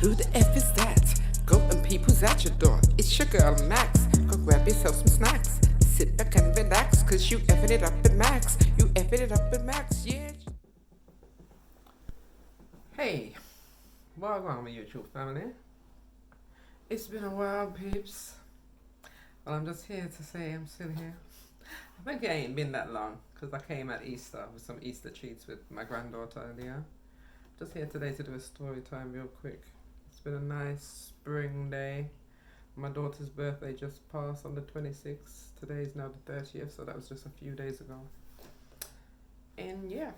Who the F is that? Go and people's at your door. It's your girl Max. Go grab yourself some snacks. Sit back and relax, cause you effing it up at Max. You effing it up at Max, yeah. Hey, welcome my YouTube family. It's been a while, peeps. Well, I'm just here to say I'm still here. I think it ain't been that long, because I came at Easter with some Easter treats with my granddaughter earlier. Just here today to do a story time real quick. It's been a nice spring day. My daughter's birthday just passed on the 26th. Today is now the 30th, so that was just a few days ago. And yeah,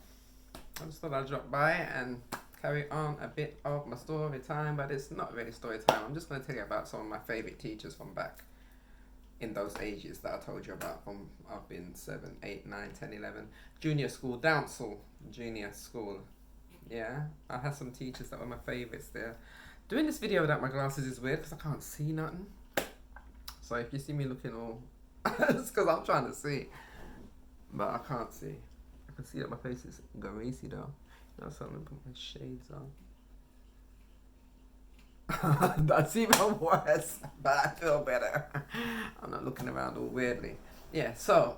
I just thought I'd drop by and carry on a bit of my story time, but it's not really story time. I'm just going to tell you about some of my favourite teachers from back in those ages that I told you about. From I've been 7, 8, 9, 10, 11. Junior school, Downsall Junior School. Yeah, I had some teachers that were my favourites there. Doing this video without my glasses is weird because I can't see nothing. So if you see me looking all... it's because I'm trying to see. But I can't see. I can see that my face is greasy though. Now so I'm going to put my shades on. That's even worse. But I feel better. I'm not looking around all weirdly. Yeah, so...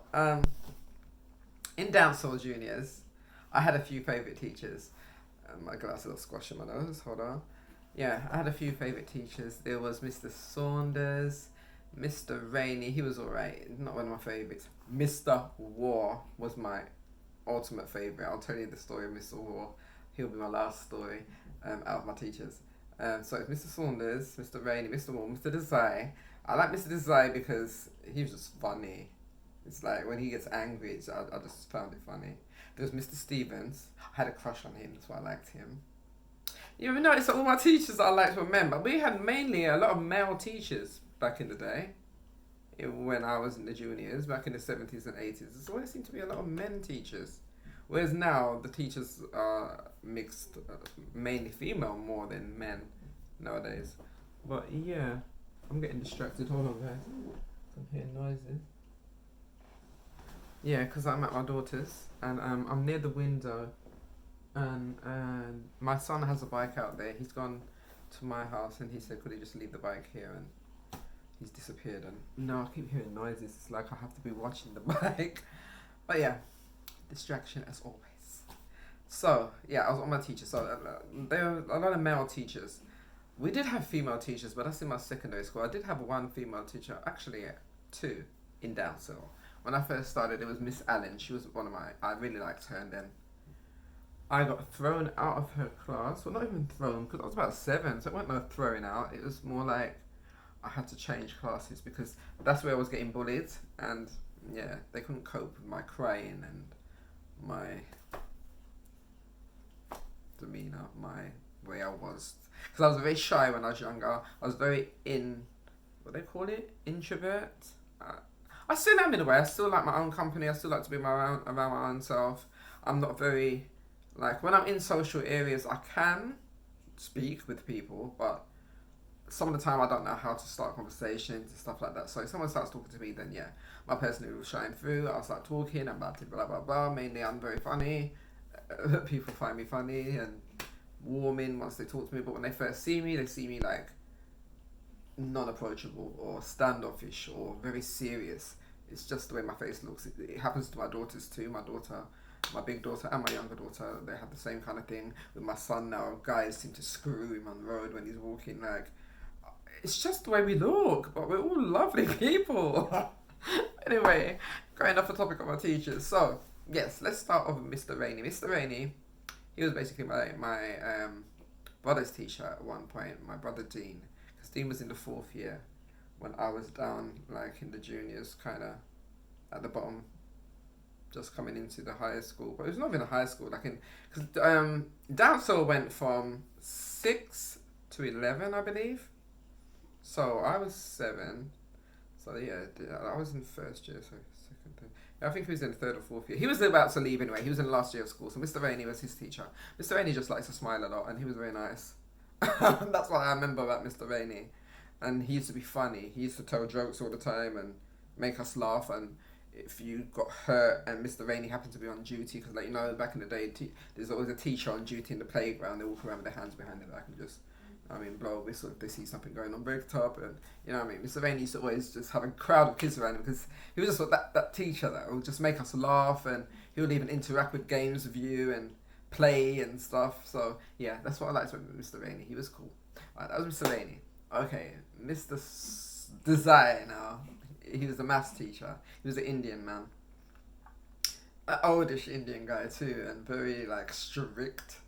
in Downsall Juniors, I had a few favourite teachers. My glasses are squashing my nose. Hold on. Yeah, I had a few favourite teachers. There was Mr. Saunders, Mr. Rainey. He was alright. Not one of my favourites. Mr. War was my ultimate favourite. I'll tell you the story of Mr. War. He'll be my last story out of my teachers. So it's Mr. Saunders, Mr. Rainey, Mr. War, Mr. Desai. I like Mr. Desai because he was just funny. It's like when he gets angry, I just found it funny. There was Mr. Stevens. I had a crush on him, that's why I liked him. You ever notice that all my teachers that I liked were men, but we had mainly a lot of male teachers back in the day. When I was in the juniors, back in the 70s and 80s. There always seemed to be a lot of men teachers. Whereas now, the teachers are mixed, mainly female more than men nowadays. But yeah, I'm getting distracted. Hold on, guys. I'm hearing noises. Yeah, because I'm at my daughter's and I'm near the window and my son has a bike out there. He's gone to my house and he said could he just leave the bike here, and he's disappeared. And no, I keep hearing noises. It's like I have to be watching the bike. But yeah, distraction as always. So yeah, I was on my teacher. So there were a lot of male teachers. We did have female teachers, but that's in my secondary school. I did have one female teacher, actually two, in Downsall. When I first started, it was Miss Allen. She was one of I really liked her, and then I got thrown out of her class. Well, not even thrown, because I was about 7, so it wasn't no throwing out. It was more like I had to change classes because that's where I was getting bullied, and yeah, they couldn't cope with my crying and my demeanour, my way I was. Because I was very shy when I was younger. I was very what they call it? Introvert? I still am in a way. I still like my own company. I still like to be around my own self. I'm not very, like, when I'm in social areas, I can speak with people, but some of the time I don't know how to start conversations and stuff like that. So if someone starts talking to me, then yeah, my personality will shine through. I'll start talking about it, blah, blah, blah. Mainly I'm very funny. People find me funny and warming once they talk to me. But when they first see me, they see me like non-approachable or standoffish or very serious. It's just the way my face looks. It happens to my daughters too. My big daughter and my younger daughter, they have the same kind of thing. With my son now, guys seem to screw him on the road when he's walking. Like, it's just the way we look, but we're all lovely people. Anyway, going off the topic of my teachers. So yes, let's start off with Mr. Rainey. Mr. Rainey, he was basically my brother's teacher at one point. My brother Dean. Dean was in the 4th year when I was down like in the juniors, kind of at the bottom, just coming into the higher school. But it was not even a high school, like because Downsall went from 6 to 11, I believe. So I was 7. So yeah, I was in 1st year, so 2nd, 3rd. I think he was in 3rd or 4th year. He was about to leave anyway. He was in the last year of school. So Mr. Rainey was his teacher. Mr. Rainey just likes to smile a lot, and he was very nice. That's what I remember about Mr. Rainey. And he used to be funny. He used to tell jokes all the time and make us laugh. And if you got hurt and Mr. Rainey happened to be on duty, because, like, you know, back in the day, there's always a teacher on duty in the playground. They walk around with their hands behind their back and just I mean, blow a whistle if they see something going on, break it up, and you know what I mean. Mr. Rainey used to always just have a crowd of kids around him because he was just that teacher that would just make us laugh, and he would even interact with games with you and play and stuff. So yeah, that's what I liked about Mr. Rainey. He was cool. Alright, that was Mr. Rainey. Okay, Desai now. He was a maths teacher. He was an Indian man, an oldish Indian guy too, and very like strict.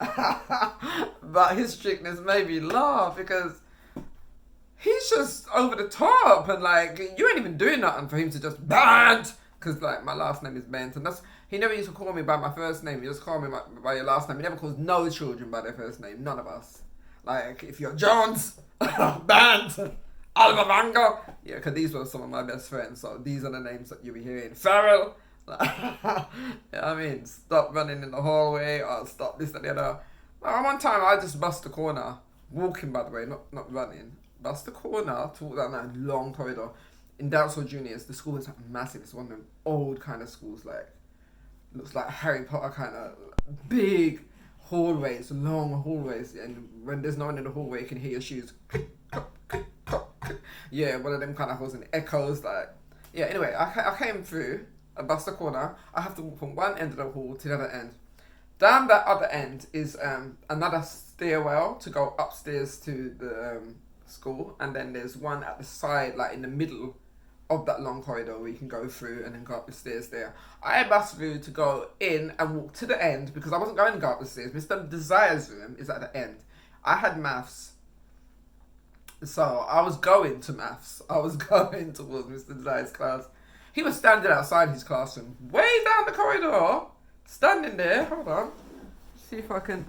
But his strictness made me laugh because he's just over the top, and like you ain't even doing nothing for him to just Bent, because like my last name is Bent, and that's he never used to call me by my first name. He just called me by your last name. He never calls no children by their first name. None of us. Like if you're Jones, Bent, Oliver Vango, yeah, because these were some of my best friends. So these are the names that you'll be hearing. Farrell. Yeah, I mean, stop running in the hallway or stop this and the other. One time I just bust the corner, walking by the way, not running. Bust the corner to walk down that long corridor. In Dowsall Juniors, the school is like massive. It's one of them old kind of schools, like looks like Harry Potter kind of big hallways, long hallways. And when there's no one in the hallway, you can hear your shoes. Yeah, one of them kind of halls and echoes. Like yeah. Anyway, I came through. I bust the corner. I have to walk from one end of the hall to the other end. Down that other end is another stairwell to go upstairs to the school, and then there's one at the side, like in the middle of that long corridor where you can go through and then go up the stairs there. I bust through to go in and walk to the end because I wasn't going to go up the stairs. Mr. Desire's room is at the end. I had maths, so I was going to maths. I was going towards Mr. Desire's class. He was standing outside his classroom, way down the corridor, standing there. Hold on. See if I can.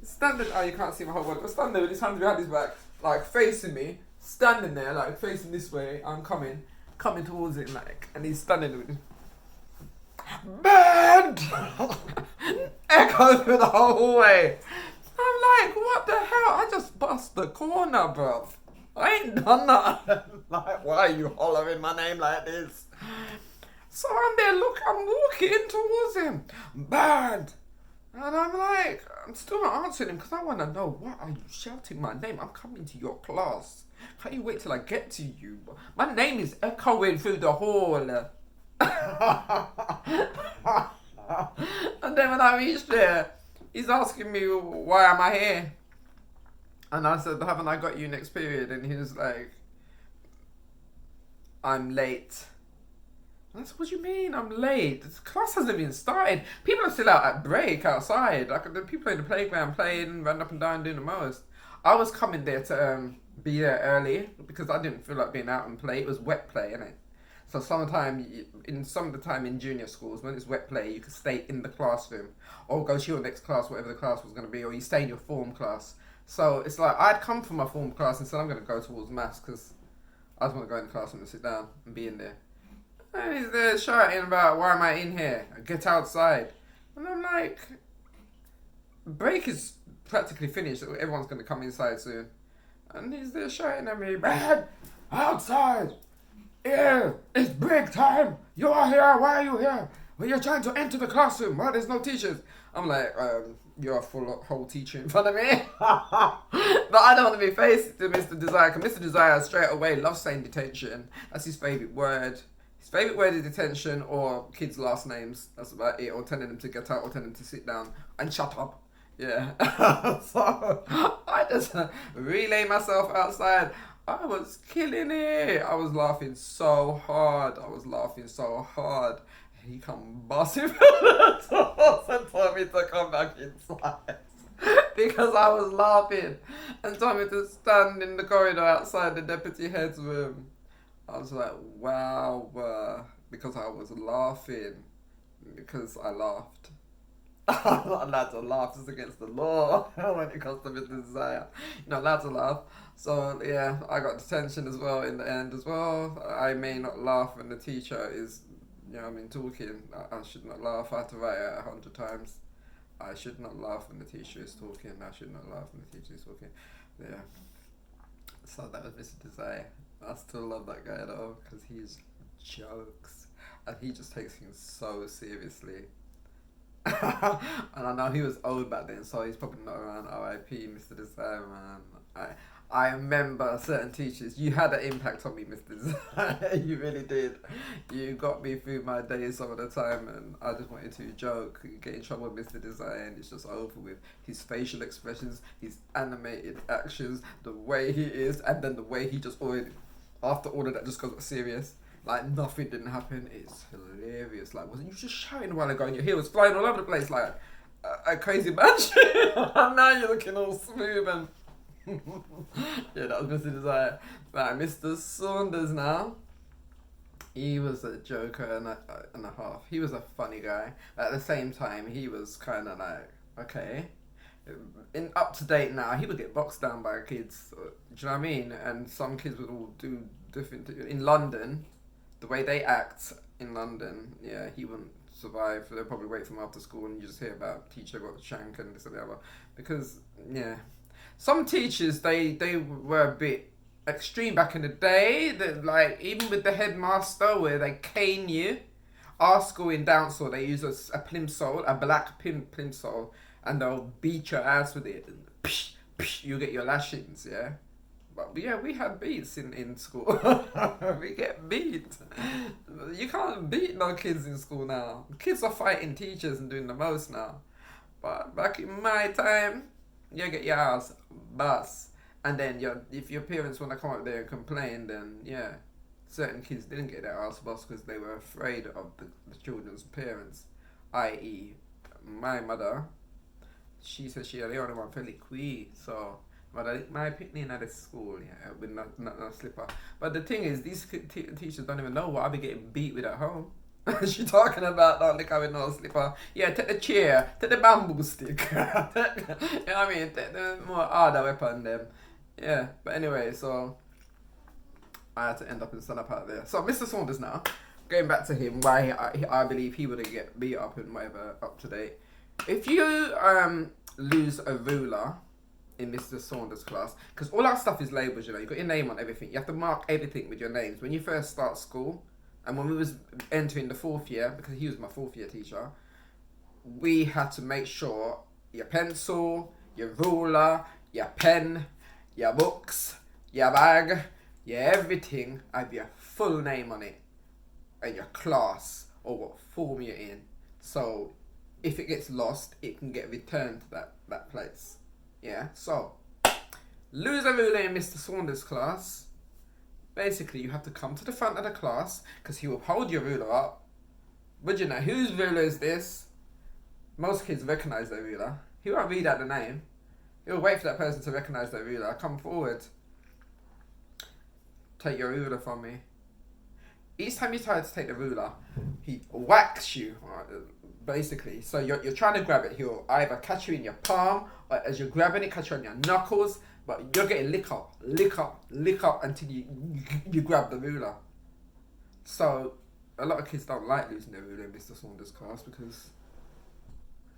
Standing. Oh, you can't see my whole body. But standing there with his hands behind his back, like facing me. Standing there, like facing this way. I'm coming towards him, like, and he's standing there with his. Bend! Echo through the whole hallway. I'm like, what the hell? I just bust the corner, bruv. I ain't done that. Like, why are you hollering my name like this? So I'm there, look, I'm walking towards him. Bad. And I'm like, I'm still not answering him because I want to know, why are you shouting my name? I'm coming to your class. Can't you wait till I get to you? My name is echoing through the hall. And then when I reached there, he's asking me, why am I here? And I said, haven't I got you next period? And he was like, I'm late. And I said, what do you mean I'm late? This class hasn't even started. People are still out at break outside. Like the people in the playground playing, running up and down, doing the most. I was coming there to be there early because I didn't feel like being out and play. It was wet play, innit? So some of the time in junior schools, when it's wet play, you could stay in the classroom or go to your next class, whatever the class was going to be, or you stay in your form class. So it's like I'd come from my form class and said I'm going to go towards maths because I just want to go in the classroom and sit down and be in there. And he's there shouting about, why am I in here? Get outside. And I'm like, break is practically finished. Everyone's going to come inside soon. And he's there shouting at me, man, outside. Yeah, it's break time. You are here. Why are you here? Well, you're trying to enter the classroom. Well, there's no teachers. I'm like, you're a whole teacher in front of me. But I don't want to be faced to Mr. Desire, because Mr. Desire straight away loves saying detention. That's his favourite word. His favourite word is detention or kids' last names. That's about it. Or telling them to get out or telling them to sit down and shut up. Yeah. So I just relay myself outside. I was killing it. I was laughing so hard. He come busting from the doors and told me to come back inside because I was laughing, and told me to stand in the corridor outside the deputy head's room. I was like, wow, because I was laughing, because I laughed. I'm not allowed to laugh, it's against the law when it comes to Mr. Desire. You're not allowed to laugh. So yeah, I got detention as well in the end as well. I may not laugh when the teacher is, talking. I should not laugh. I have to write it 100 times. I should not laugh when the teacher is talking. I should not laugh when the teacher is talking. Yeah. So that was Mr. Desire. I still love that guy though, because he's jokes. And he just takes things so seriously. And I know he was old back then, so he's probably not around. R.I.P. Mr. Desire, man. I remember certain teachers. You had an impact on me, Mr. Desire. You really did. You got me through my days some of the time, and I just wanted to joke, get in trouble with Mr. Desire, and it's just over with. His facial expressions, his animated actions, the way he is, and then the way he just already, after all of that, just got serious. Like nothing didn't happen. It's hilarious. Like, wasn't you just shouting a while ago and your hair was flying all over the place like a crazy bunch? And now you're looking all smooth and yeah, that was Mr. Desire. Like Mr. Saunders now. He was a joker and a half. He was a funny guy. At the same time, he was kind of like, okay. In up to date now, he would get boxed down by kids. Do you know what I mean? And some kids would all do different. In London, the way they act in London, yeah, he wouldn't survive. They'll probably wait for him after school, and you just hear about teacher got shank and this and the other. Because yeah, some teachers they were a bit extreme back in the day. That like even with the headmaster where they cane you. Our school in Downsall, they use a plimsoll, a black plimsoll, and they'll beat your ass with it. Psh, psh, you get your lashings, yeah. But yeah, we had beats in school. We get beat. You can't beat no kids in school now. Kids are fighting teachers and doing the most now. But back in my time, you get your ass bust. And then if your parents want to come up there and complain, then yeah, certain kids didn't get their ass bust because they were afraid of the children's parents. I.e., my mother, she said she had the only one fairly quick, so but my opinion at the school, yeah, with not slipper. But the thing is, these teachers don't even know what I be getting beat with at home. She talking about don't lick her with no slipper. Yeah, take the chair, take the bamboo stick. You know what I mean? Take the more harder weapon them. Yeah, but anyway, so I had to end up in stand up out there. So Mr. Saunders now, going back to him, why I believe he would get beat up and whatever up to date. If you lose a ruler in Mr. Saunders' class, because all our stuff is labels, you know, you got your name on everything. You have to mark everything with your names. When you first start school, and when we was entering the 4th year, because he was my 4th year teacher, we had to make sure your pencil, your ruler, your pen, your books, your bag, your everything had your full name on it, and your class, or what form you're in. So if it gets lost, it can get returned to that place. Yeah, so lose a ruler in Mr. Saunders' class. Basically, you have to come to the front of the class because he will hold your ruler up. Would you know whose ruler is this? Most kids recognize their ruler. He won't read out the name. He'll wait for that person to recognize their ruler. Come forward. Take your ruler from me. Each time you try to take the ruler, he whacks you, basically. So you're trying to grab it. He'll either catch you in your palm, or as you're grabbing it, catch you on your knuckles. But you're getting lick up until you grab the ruler. So a lot of kids don't like losing their ruler in Mr. Saunders' class because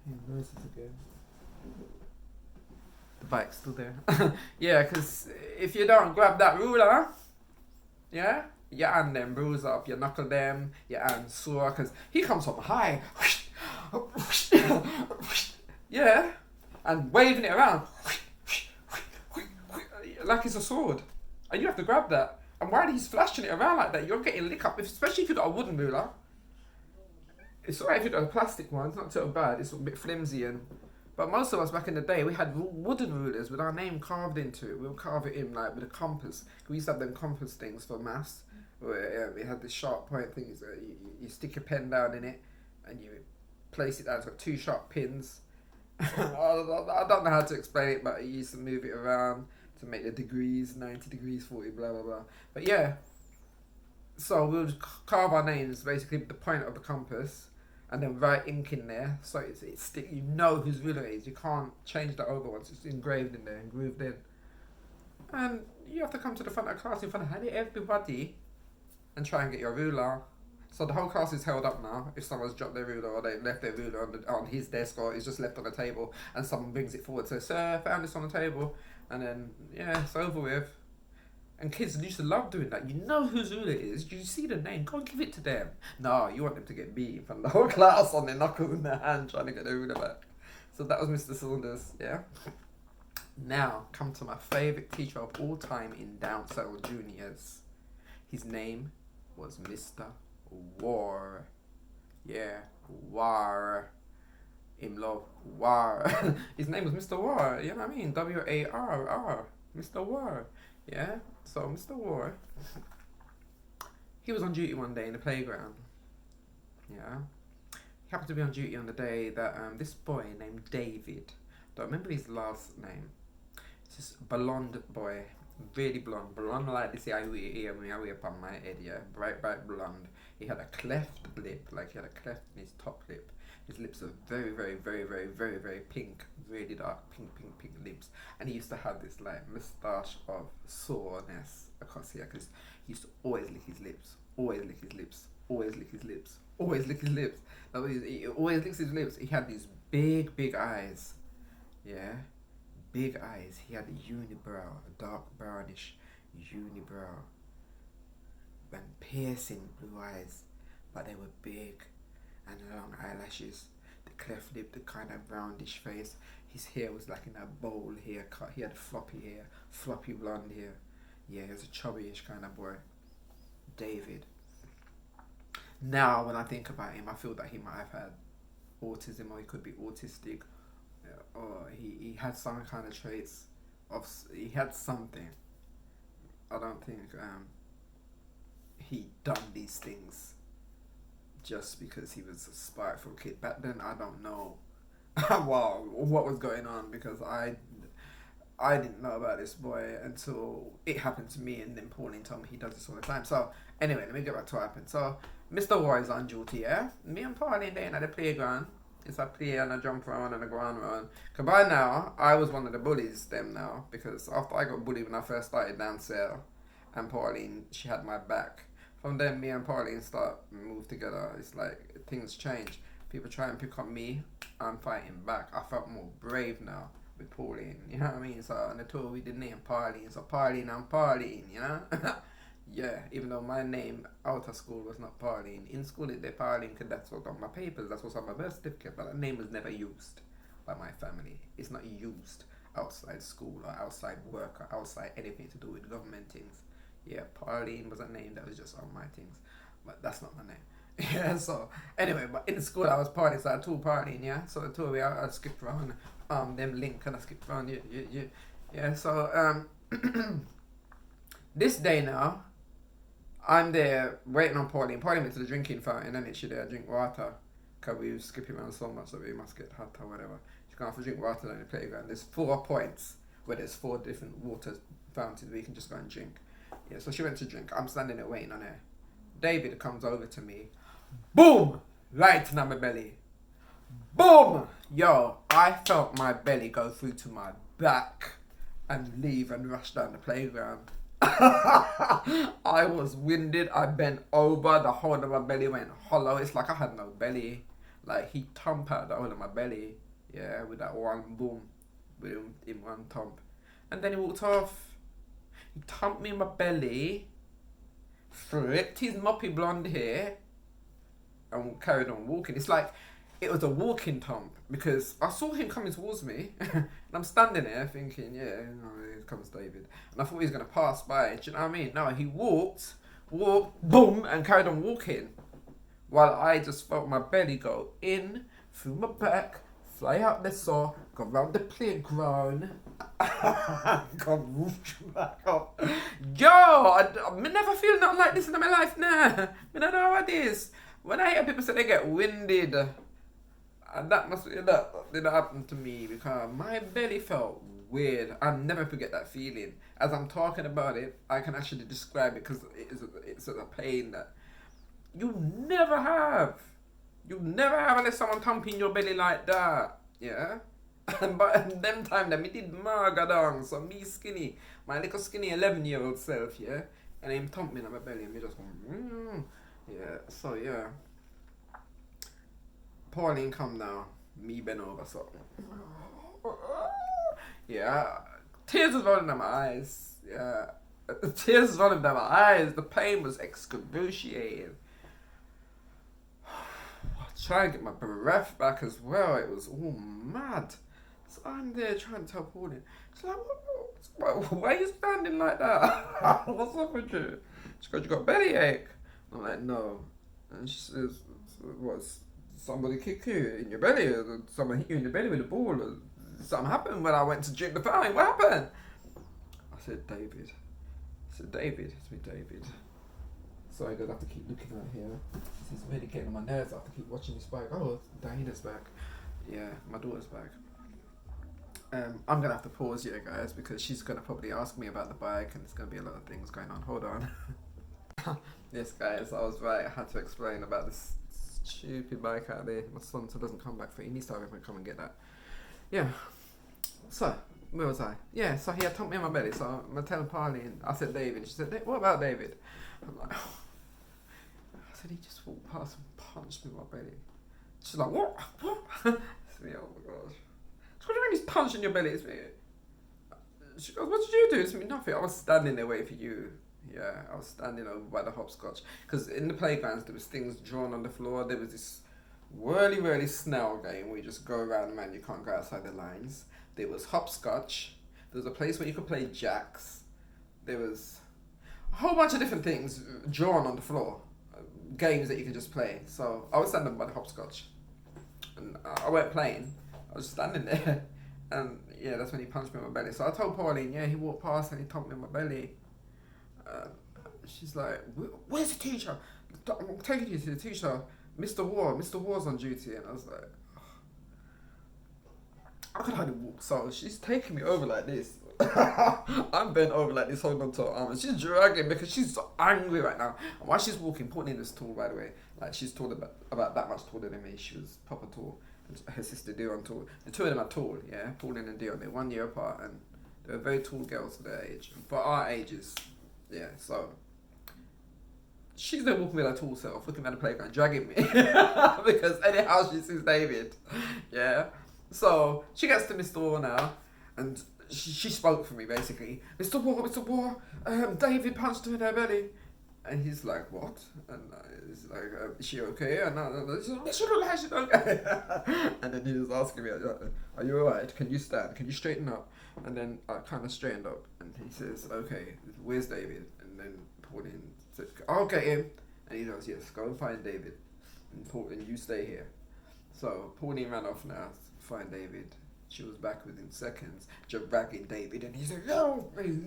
he noises again. The bike's still there. Yeah, because if you don't grab that ruler, yeah, your hand then bruise up, your knuckle them, your hand sore, because he comes from high. Yeah, and waving it around like it's a sword, and you have to grab that. And while he's flashing it around like that, you're getting lick up, especially if you've got a wooden ruler. It's alright if you've got a plastic one, it's not too bad, it's a bit flimsy. But most of us back in the day, we had wooden rulers with our name carved into it. We would carve it in like with a compass. We used to have them compass things for maths, where it had the sharp point things. You stick your pen down in it, and you place it down. It's got 2 sharp pins. I don't know how to explain it, but you used to move it around to make the degrees, 90 degrees, 40, blah, blah, blah. But yeah, so we would carve our names basically with the point of the compass and then write ink in there. So it's stick. You know whose ruler it is. You can't change the over once. It's engraved in there, grooved in. And you have to come to the front of the class in front of everybody and try and get your ruler. So the whole class is held up now. If someone's dropped their ruler or they left their ruler on his desk or it's just left on the table and someone brings it forward, says, "Sir, I found this on the table." And then, yeah, it's over with. And kids used to love doing that. You know who Zula is. You see the name. Go and give it to them. No, you want them to get beaten from the whole class on their knuckles in their hand trying to get the ruler back. So that was Mr. Saunders, yeah? Now, come to my favourite teacher of all time in Downsell Juniors. His name was Mr. War. Yeah, War. Imlo War. His name was Mr. War. You know what I mean? W-A-R-R. Mr. War. Yeah? So, Mr. War, he was on duty one day in the playground. Yeah? He happened to be on duty on the day that this boy named David, don't remember his last name, it's this blonde boy, really blonde like this I wear upon my head, yeah, bright blonde. He had a cleft lip, like he had a cleft in his top lip. His lips are very pink, really dark pink lips. And he used to have this like moustache of soreness across here because he used to always lick his lips, always lick his lips, always lick his lips, always lick his lips. He always licks his lips. He had these big eyes, yeah, big eyes. He had a unibrow, a dark brownish unibrow, and piercing blue eyes, but they were big, and long eyelashes, the cleft lip, the kind of roundish face. His hair was like in a bowl haircut. He had floppy hair, floppy blonde hair. Yeah, he was a chubbyish kind of boy. David. Now, when I think about him, I feel that he might have had autism, or he could be autistic, or he had some kind of traits of, he had something. I don't think he done these things just because he was a spiteful kid. Back then, I don't know wow, what was going on, because I didn't know about this boy until it happened to me, and then Pauline told me he does this all the time. So anyway, let me get back to what happened. So Mr. War is on duty, yeah? Me and Pauline then at the playground. It's a play and a jump around and a go around. Because by now, I was one of the bullies them now, because after I got bullied when I first started Downsell, and Pauline, she had my back. From then, me and Pauline move together. It's like things change. People try and pick on me, I'm fighting back. I felt more brave now with Pauline, you know what I mean? So on the tour we did name Pauline, so Pauline and Pauline, you know? Yeah, even though my name out of school was not Pauline. In school it did Pauline because that's what's on my papers, that's what's on my birth certificate, but that name was never used by my family. It's not used outside school or outside work or outside anything to do with government things. Yeah, Pauline was a name that was just on my things, but that's not my name. Yeah, so anyway, but in school I was Pauline, so I told Pauline, yeah. So the two of me, I skipped around them link, and I skipped around, yeah. So this day now, I'm there waiting on Pauline. Pauline went to the drinking fountain, and she there drink water, cause we were skipping around so much that we must get hot or whatever. She can't drink water on the playground. There's 4 points where there's 4 different water fountains where you can just go and drink. Yeah, so she went to drink. I'm standing there waiting on her. David comes over to me. Boom! Right in my belly. Boom! Yo, I felt my belly go through to my back and leave and rush down the playground. I was winded. I bent over. The whole of my belly went hollow. It's like I had no belly. Like he thumped out the whole of my belly. Yeah, with that one boom. With him in one thump. And then he walked off. He thumped me in my belly. Flipped his moppy blonde hair. And carried on walking. It's like it was a walking thump, because I saw him coming towards me and I'm standing there thinking, yeah, here comes David, and I thought he was going to pass by. Do you know what I mean? No, he walked, boom, and carried on walking, while I just felt my belly go in through my back, fly out the saw, go round the playground, go roof back up. Yo, I never feel nothing like this in my life now. I don't know what it is. When I hear people say they get winded, and that must be that didn't happen to me, because my belly felt weird. I'll never forget that feeling. As I'm talking about it, I can actually describe it, because it's a pain that you never have. You never have unless someone thumping your belly like that. Yeah? But them time that me did maga down, so me skinny, my little skinny 11-year-old self, yeah? And him thump me on my belly and me just going, yeah, so yeah. Pauline come now, me bend over, so yeah, tears was rolling down my eyes. Yeah, Tears running down my eyes. The pain was excruciating. I tried to get my breath back as well. It was all mad. So I'm there trying to tell Pauline. She's like, why are you standing like that? What's up with you? She goes, you got a bellyache? I'm like, no. And she says, what, somebody kick you in your belly? Or someone hit you in the belly with a ball? Or something happened when I went to drink the fountain? What happened? I said, David. I said, David. It's me, David. Sorry, I don't have to keep looking out here. This is really getting on my nerves. I have to keep watching this bike. Oh, Diana's back. Yeah, my daughter's back. I'm gonna have to pause here, guys, because she's gonna probably ask me about the bike, and there's gonna be a lot of things going on. Hold on. Yes, guys, I was right. I had to explain about this stupid bike out there. My son doesn't come back for it. He needs to have him come and get that. Yeah. So, where was I? Yeah, so he had thumped me in my belly. So I'm telling Pauline, I said David. She said, what about David? I'm like, oh. I said, he just walked past and punched me in my belly. She's like, what? What? I said, oh my gosh. What do you mean he's punching your belly? It's me. She goes, what did you do? It's me, nothing. I was standing there waiting for you. Yeah, I was standing over by the hopscotch. Because in the playgrounds, there was things drawn on the floor. There was this whirly snail game where you just go around, man. You can't go outside the lines. There was hopscotch. There was a place where you could play jacks. There was a whole bunch of different things drawn on the floor. Games that you can just play. So I was standing by the hopscotch. And I weren't playing. I was standing there, and yeah, that's when he punched me in my belly. So I told Pauline, yeah, he walked past and he thumped me in my belly. She's like, where's the teacher? I'm taking you to the teacher. Mr. War's on duty. And I was like, oh. I could hardly walk, so she's taking me over like this. I'm bent over like this, holding onto her arm, and she's dragging because she's so angry right now. And while she's walking, Pauline is tall, by the way. Like, she's tall about that much taller than me. She was proper tall. Her sister Dion tall. The two of them are tall, yeah. Pauline and Dion, they're 1 year apart, and they're very tall girls for their age. For our ages, yeah. So she's there walking with her tall self, looking at the playground, dragging me because anyhow she sees David, yeah. So she gets to Mr. War now, and she spoke for me basically. Mr. War, David punched her in her belly. And he's like, what? And he's like, is she okay? And she's okay. And then he was asking me, are you alright? Can you stand? Can you straighten up? And then I kind of straightened up. And he says, okay, where's David? And then Pauline said, I'll get him. And he goes, yes, go and find David. And you stay here. So Pauline ran off now to find David. She was back within seconds, dragging David. And he's like, go. And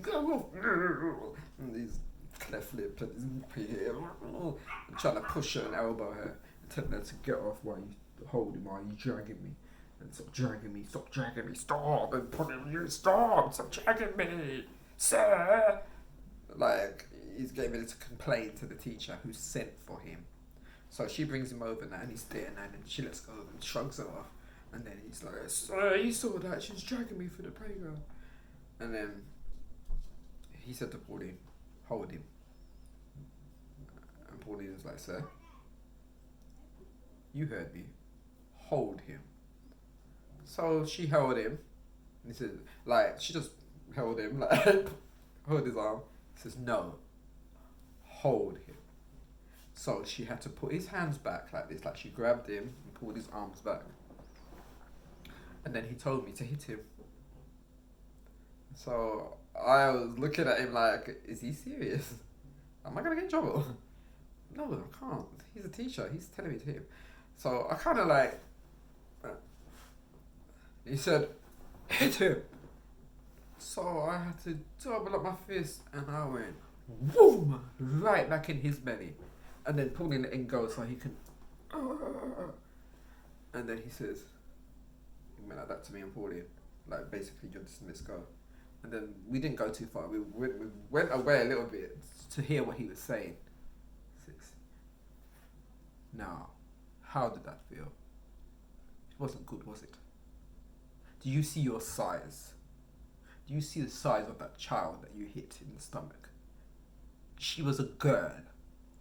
he's cleft lip and I'm trying to push her and elbow her and tell her to get off while you hold him, while you dragging me. And stop dragging me, stop and put him, you stop dragging me, sir. Like, he's getting ready to complain to the teacher who sent for him. So she brings him over now and he's there now, and she lets go and shrugs her off. And then he's like, sir, you saw that, she's dragging me through the playground. And then he said to Pauline, hold him. And Pauline was like, sir, you heard me. Hold him. So she held him. And he said, like, she just held him, like, hold his arm. He says, no, hold him. So she had to put his hands back like this, like she grabbed him and pulled his arms back. And then he told me to hit him. So I was looking at him like, is he serious? Am I going to get in trouble? No, I can't. He's a teacher. He's telling me to hit him. So I kind of like, he said, hit him. So I had to double up my fist and I went, boom, right back in his belly. And then pulling it in go so he can, and then he says, he went like that to me and Pauline, like basically just let's go. And then we didn't go too far. We went away a little bit to hear what he was saying. Now, how did that feel? It wasn't good, was it? Do you see your size? Do you see the size of that child that you hit in the stomach? She was a girl.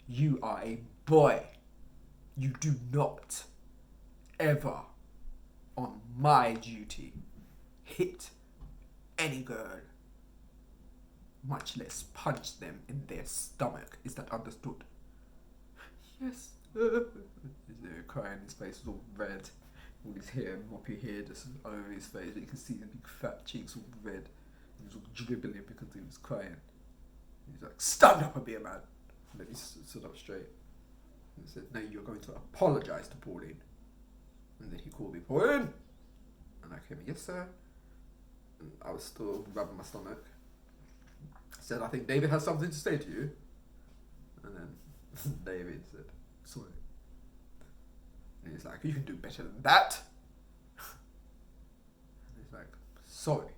You are a boy. You do not ever, on my duty, hit any girl. much less punch them in their stomach. Is that understood? Yes. He's there crying, his face is all red. All his hair, moppy hair just over his face. You can see his big fat cheeks all red. He was all dribbling because he was crying. He's like, stand up and be a man. And then he stood up straight. And said, no, you're going to apologise to Pauline. And then he called me, Pauline! And I came in, yes sir. And I was still rubbing my stomach. I said, I think David has something to say to you. And then David said, sorry. And he's like, you can do better than that. And he's like, sorry.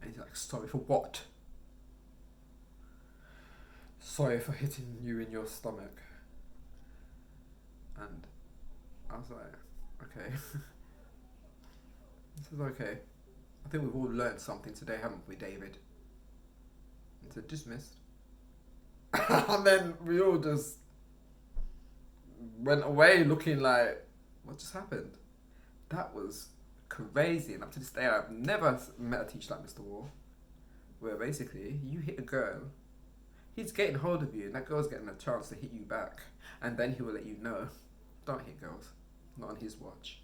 And he's like, sorry for what? Sorry for hitting you in your stomach. And I was like, okay. He says, okay. I think we've all learned something today, haven't we, David? He said, dismissed. And then we all just went away looking like, what just happened? That was crazy. And up to this day, I've never met a teacher like Mr. Wall, where basically you hit a girl, he's getting hold of you, and that girl's getting a chance to hit you back, and then he will let you know, don't hit girls, not on his watch.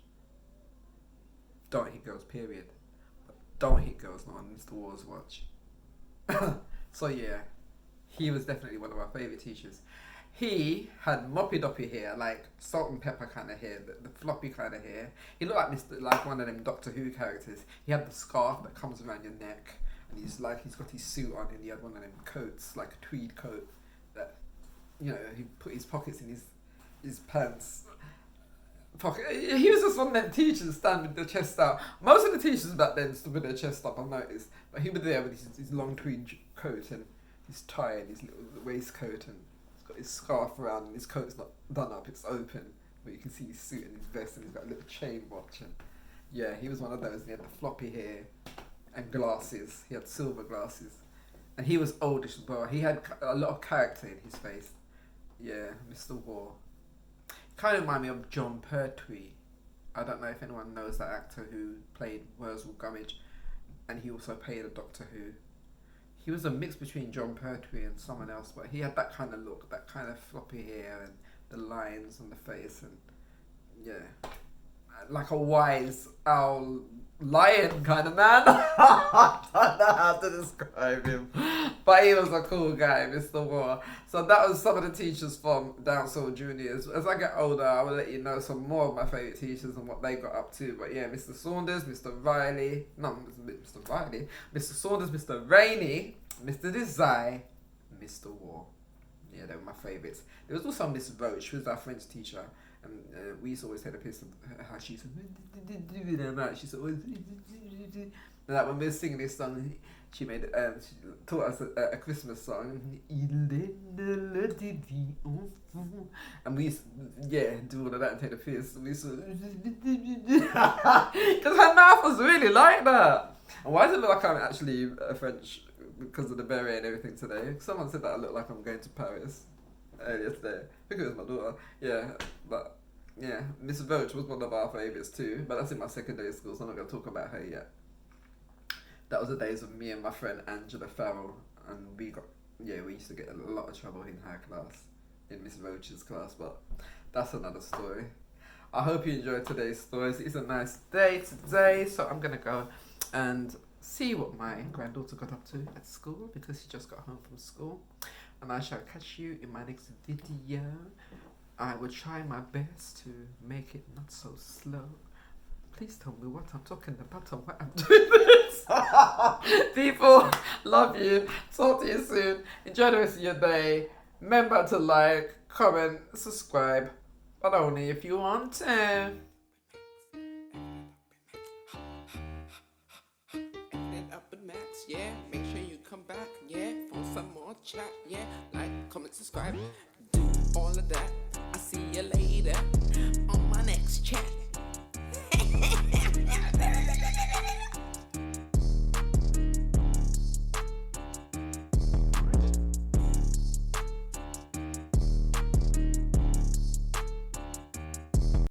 Don't hit girls, period. But don't hit girls, not on Mr. Wall's watch. So yeah, he was definitely one of my favourite teachers. He had moppy doppy hair, like salt and pepper kind of hair, the floppy kind of hair. He looked like one of them Doctor Who characters. He had the scarf that comes around your neck, and he's got his suit on, and he had one of them coats, like a tweed coat, that, you know, he put his pockets in his pants pocket. He was just one of them teachers stand with the chest out. Most of the teachers back then stood with their chest up, I've noticed, but he was there with his long tweed coat and his tie and his little waistcoat, and got his scarf around, and his coat's not done up, it's open, but you can see his suit and his vest, and he's got a little chain watch. And yeah, he was one of those, and he had the floppy hair and glasses. He had silver glasses, and he was oldish as well. He had a lot of character in his face. Yeah, Mr. War. Kind of remind me of John Pertwee. I don't know if anyone knows that actor who played Wurzel Gummidge, and he also played a Doctor Who. He was a mix between John Pertwee and someone else, but he had that kind of look, that kind of floppy hair and the lines on the face, and yeah, like a wise owl lion kind of man. I don't know how to describe him, but he was a cool guy, Mr. War. So that was some of the teachers from Downsall Juniors. As I get older, I will let you know some more of my favourite teachers and what they got up to. But yeah, Mr. Saunders, Mr. Riley, Mr. Saunders, Mr. Rainey, Mr. Desai, Mr. War. Yeah, they were my favourites. There was also Miss Roach, who was our French teacher. And we used to always take the piss of how she said, she said, and like when we were singing this song, she taught us a Christmas song, and we used to, do all of that and take the piss. We used to, because her mouth was really like that. And why does it look like I'm actually French because of the beret and everything today? Someone said that I look like I'm going to Paris earlier today. I think it was my daughter. Yeah, but yeah, Miss Roach was one of our favourites too. But that's in my secondary school, so I'm not going to talk about her yet. That was the days of me and my friend Angela Farrell, and we used to get a lot of trouble in her class, in Miss Roach's class. But that's another story. I hope you enjoyed today's stories. It's a nice day today, so I'm gonna go and see what my granddaughter got up to at school, because she just got home from school. And I shall catch you in my next video. I will try my best to make it not so slow. Please tell me what I'm talking about and why I'm doing this. People, love you. Talk to you soon. Enjoy the rest of your day. Remember to like, comment, subscribe, but only if you want to. Yeah, make sure you come back, yeah, for some more chat, yeah, like, comment, subscribe, do all of that. I see you later on my next chat.